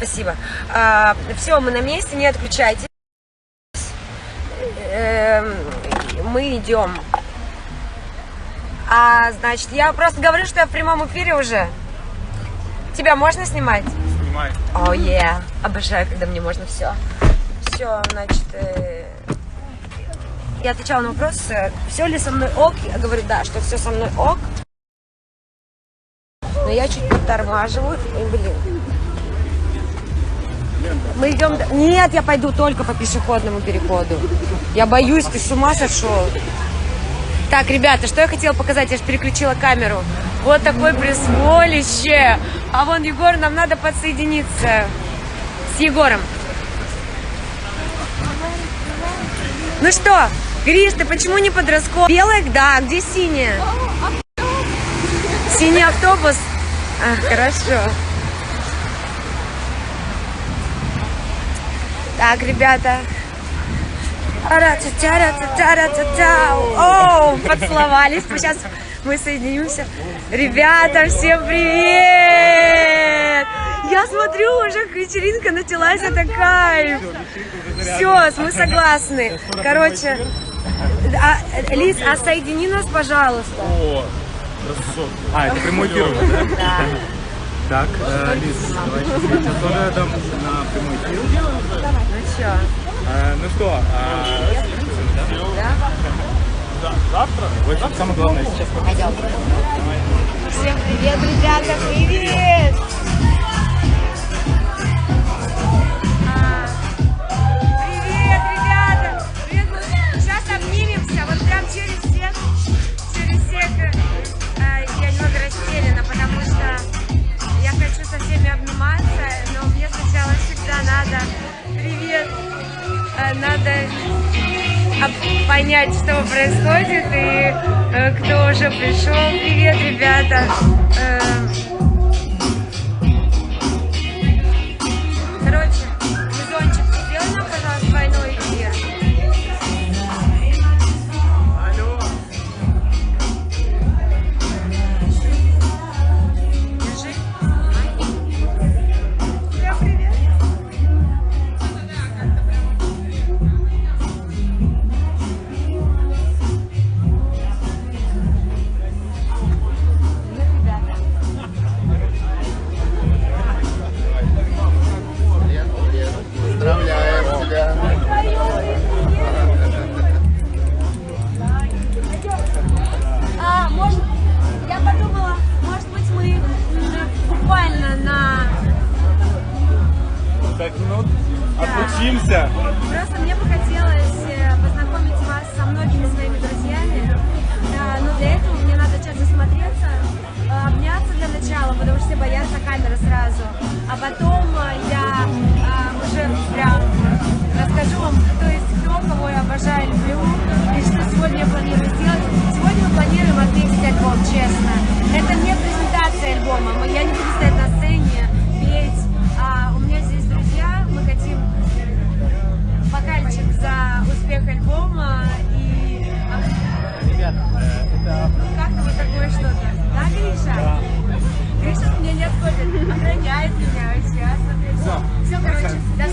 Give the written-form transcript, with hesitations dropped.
Спасибо. Все, мы на месте, не отключайтесь. Мы идем. Значит, я просто говорю, что я в прямом эфире уже. Тебя можно снимать? Снимай. О, yeah. Обожаю, когда мне можно все. Все, значит, я отвечала на вопрос, все ли со мной ок. Я говорю, да, что все со мной ок. Но я чуть подтормаживаю. И, блин. Мы идем... Нет, я пойду только по пешеходному переходу. Я боюсь, ты с ума сошел. Так, ребята, что я хотела показать? Я же переключила камеру. Вот такое присволище. А вон Егор, нам надо подсоединиться с Егором. Ну что, Гриш, ты почему не подростковый? Белая, да, где синяя? Синий автобус? Хорошо. Так, ребята. О, поцеловались. Сейчас мы соединимся. Ребята, всем привет! Я смотрю, уже вечеринка началась, это кайф. Все, мы согласны. Короче, Лиз, соедини нас, пожалуйста. О, красота. Это прямой эфир уже, да? Да. Так, Лиз, давайте сейчас тоже дам на прямой эфир. Ну что? Ну что, Да? завтра? В общем, самое главное сейчас. Пойдем. Всем привет, ребята, привет! Привет, ребята! Привет, сейчас обнимемся, вот прям через всех я немного растеряна, потому что я хочу со всеми обниматься, но мне сначала всегда надо, привет, надо понять, что происходит и кто уже пришел. Привет, ребята. Короче, Мизончик, сделай нам, пожалуйста, двойной эфир. Алло. Держи. Всем привет. Поздравляем тебя. Может, я подумала, может быть, мы буквально на... 5 минут отлучимся. Просто мне бы хотелось познакомить вас со многими своими друзьями, но для этого мне надо часто смотреться, обняться для начала, потому что все боятся камеры сразу, а потом я уже прям расскажу вам, кто есть кто, кого я обожаю, люблю, и что сегодня я планирую сделать. Сегодня мы планируем отметить альбом, честно. Это не презентация альбома, я не буду стоять на сцене, петь, у меня здесь друзья, мы хотим бокальчик за успех альбома и... Ребят, это... Как-то вот такое что-то. Да, Гриша? Да. Гриша меня не отходит, охраняет меня. Все, короче, до